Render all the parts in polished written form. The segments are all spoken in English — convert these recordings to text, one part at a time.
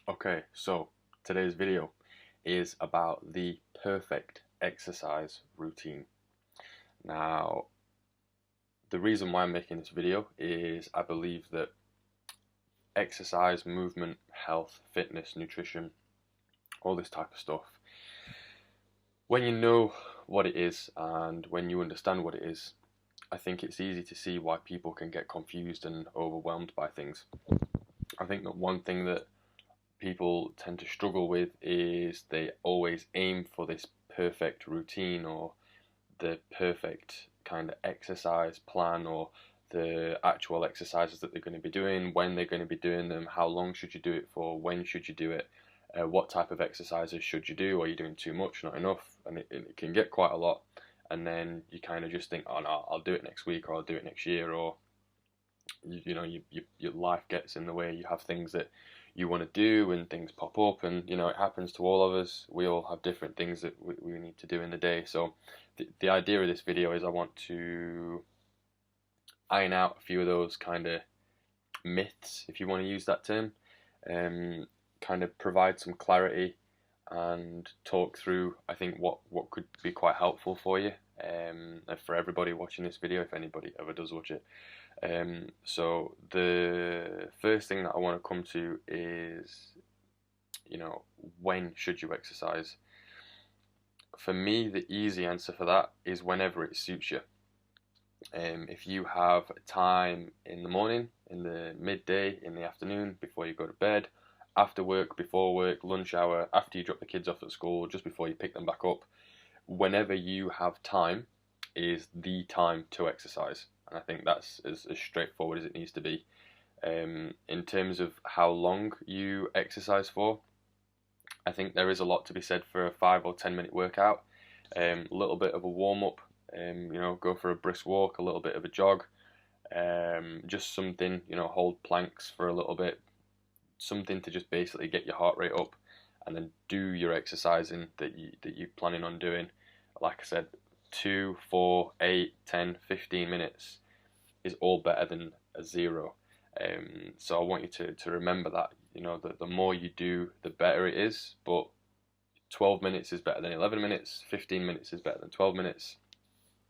Okay, so today's video is about the perfect exercise routine. Now, the reason why I'm making this video is I believe that exercise, movement, health, fitness, nutrition, all this type of stuff, when you know what it is and when you understand what it is, I think it's easy to see why people can get confused and overwhelmed by things. I think that one thing that people tend to struggle with is they always aim for this perfect routine or the perfect kind of exercise plan or the actual exercises that they're going to be doing, when they're going to be doing them, how long should you do it for, when should you do it, what type of exercises should you do, are you doing too much, not enough, and it can get quite a lot. And then you kind of just think, oh no, I'll do it next week or I'll do it next year, or your life gets in the way. You have things that you want to do and things pop up, and it happens to all of us. We all have different things that we need to do in the day. So the idea of this video is I want to iron out a few of those kind of myths, if you want to use that term, kind of provide some clarity and talk through, I think, what could be quite helpful for you, and for everybody watching this video, if anybody ever does watch it. So the first thing that I want to come to is, when should you exercise? For me, the easy answer for that is whenever it suits you. If you have time in the morning, in the midday, in the afternoon, before you go to bed, after work, before work, lunch hour, after you drop the kids off at school, just before you pick them back up, whenever you have time is the time to exercise. And I think that's as straightforward as it needs to be. In terms of how long you exercise for, I think there is a lot to be said for a 5 or 10 minute workout. A little bit of a warm up, go for a brisk walk, a little bit of a jog, just something, hold planks for a little bit, something to just basically get your heart rate up, and then do your exercising that you're planning on doing. Like I said, 2, 4, 8, 10, 15 minutes is all better than a zero. So I want you to remember that, the more you do, the better it is. But 12 minutes is better than 11 minutes, 15 minutes is better than 12 minutes.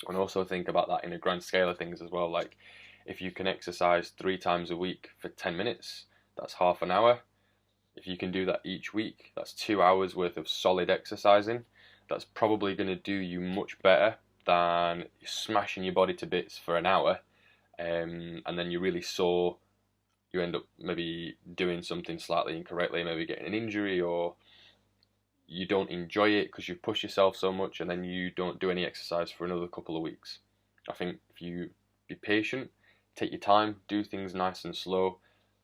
And also think about that in a grand scale of things as well. Like, if you can exercise 3 times a week for 10 minutes, that's half an hour. If you can do that each week, that's 2 hours worth of solid exercising. That's probably going to do you much better than smashing your body to bits for an hour, and then you're really sore. You end up maybe doing something slightly incorrectly, maybe getting an injury, or you don't enjoy it because you push yourself so much, and then you don't do any exercise for another couple of weeks. I think if you be patient, take your time, do things nice and slow,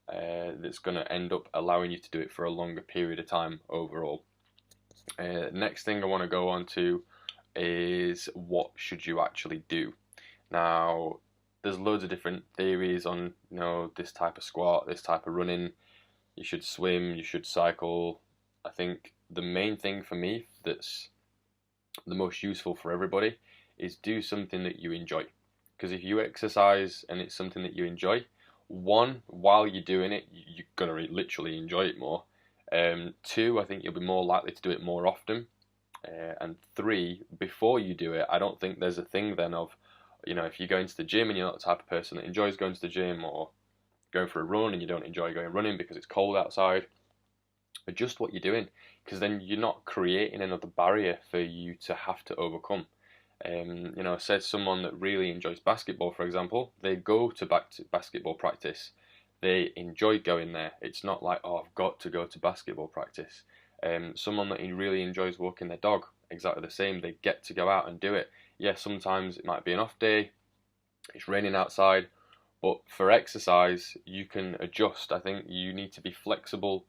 that's going to end up allowing you to do it for a longer period of time overall. Next thing I want to go on to is what should you actually do. Now, there's loads of different theories on, this type of squat, this type of running. You should swim, you should cycle. I think the main thing for me that's the most useful for everybody is do something that you enjoy. Because if you exercise and it's something that you enjoy, one, while you're doing it, you're going to literally enjoy it more. Two, I think you'll be more likely to do it more often. And three, before you do it, I don't think there's a thing then of, if you go into the gym and you're not the type of person that enjoys going to the gym, or going for a run and you don't enjoy going running because it's cold outside, adjust what you're doing, because then you're not creating another barrier for you to have to overcome. Says someone that really enjoys basketball, for example, they go to basketball practice. They enjoy going there. It's not like, oh, I've got to go to basketball practice. Someone that really enjoys walking their dog, exactly the same. They get to go out and do it. Yeah, sometimes it might be an off day, it's raining outside, but for exercise, you can adjust. I think you need to be flexible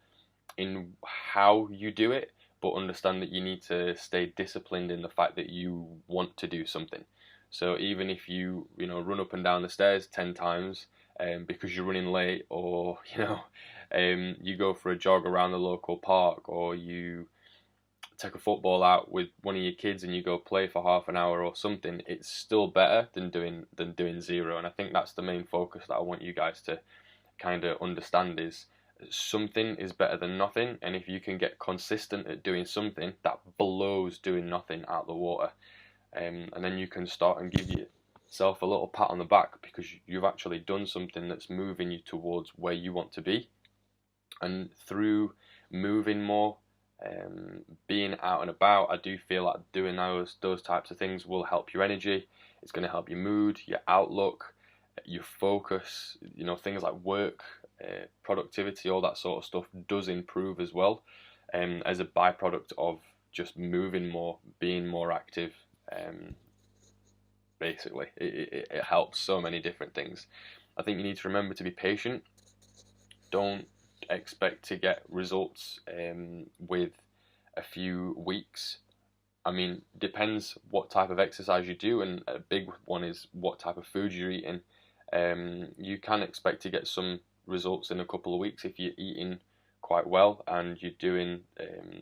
in how you do it, but understand that you need to stay disciplined in the fact that you want to do something. So even if you run up and down the stairs 10 times because you're running late, or you go for a jog around the local park, or you take a football out with one of your kids and you go play for half an hour or something, it's still better than doing zero. And I think that's the main focus that I want you guys to kind of understand is something is better than nothing, and if you can get consistent at doing something, that blows doing nothing out of the water. And then you can start and give yourself a little pat on the back because you've actually done something that's moving you towards where you want to be. And through moving more, being out and about, I do feel like doing those types of things will help your energy. It's going to help your mood, your outlook, your focus. You know, things like work, productivity, all that sort of stuff does improve as well, as a byproduct of just moving more, being more active. Basically, it helps so many different things. I think you need to remember to be patient. Don't expect to get results with a few weeks. I mean, depends what type of exercise you do, and a big one is what type of food you're eating. You can expect to get some results in a couple of weeks if you're eating quite well and you're doing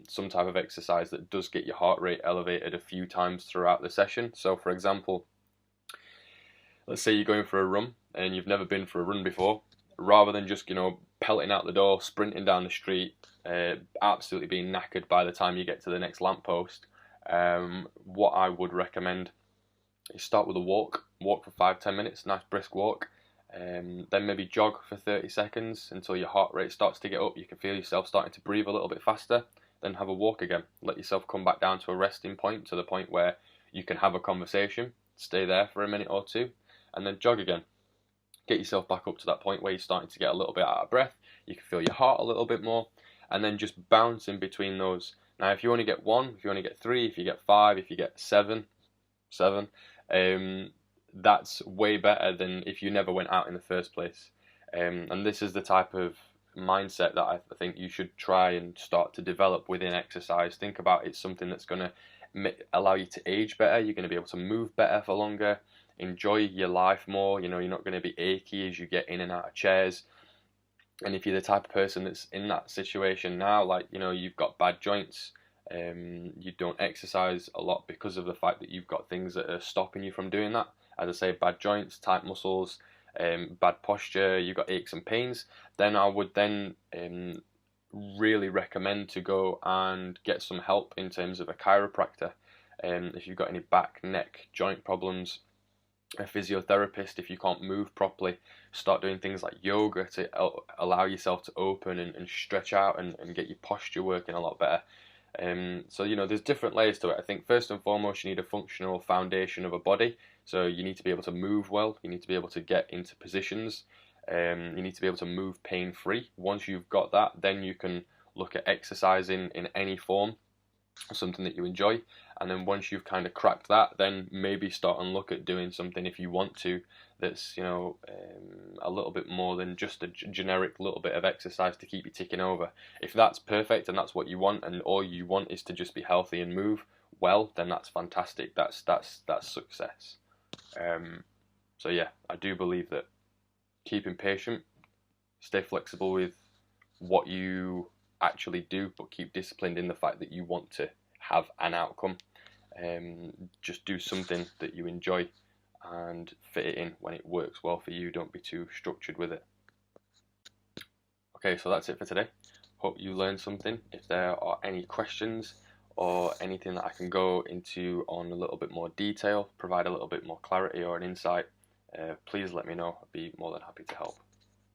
some type of exercise that does get your heart rate elevated a few times throughout the session. So for example, let's say you're going for a run and you've never been for a run before. Rather than just, pelting out the door, sprinting down the street, absolutely being knackered by the time you get to the next lamppost, what I would recommend is start with a walk for 5-10 minutes, nice brisk walk, then maybe jog for 30 seconds until your heart rate starts to get up, you can feel yourself starting to breathe a little bit faster, then have a walk again. Let yourself come back down to a resting point, to the point where you can have a conversation, stay there for a minute or two, and then jog again. Get yourself back up to that point where you're starting to get a little bit out of breath, you can feel your heart a little bit more, and then just bounce in between those. Now if you only get 1, if you only get 3, if you get 5, if you get 7, that's way better than if you never went out in the first place. And this is the type of mindset that I think you should try and start to develop within exercise. Think about it's something that's going to allow you to age better, you're going to be able to move better for longer, enjoy your life more. You're not going to be achy as you get in and out of chairs. And if you're the type of person that's in that situation now, like, you've got bad joints, you don't exercise a lot because of the fact that you've got things that are stopping you from doing that. As I say, bad joints, tight muscles, bad posture, you've got aches and pains, then I would then really recommend to go and get some help in terms of a chiropractor. If you've got any back, neck, joint problems, a physiotherapist. If you can't move properly, start doing things like yoga to allow yourself to open and stretch out and get your posture working a lot better. So there's different layers to it. I think first and foremost you need a functional foundation of a body, so you need to be able to move well, you need to be able to get into positions, you need to be able to move pain free. Once you've got that, then you can look at exercising in any form, something that you enjoy. And then once you've kind of cracked that, then maybe start and look at doing something, if you want to, that's a little bit more than just a generic little bit of exercise to keep you ticking over. If that's perfect and that's what you want, and all you want is to just be healthy and move well, then that's fantastic. That's success. So yeah, I do believe that keeping patient, stay flexible with what you actually do, but keep disciplined in the fact that you want to have an outcome. Just do something that you enjoy and fit it in when it works well for you. Don't be too structured with it. Okay, so that's it for today. Hope you learned something. If there are any questions or anything that I can go into on a little bit more detail, provide a little bit more clarity or an insight, please let me know. I'd be more than happy to help.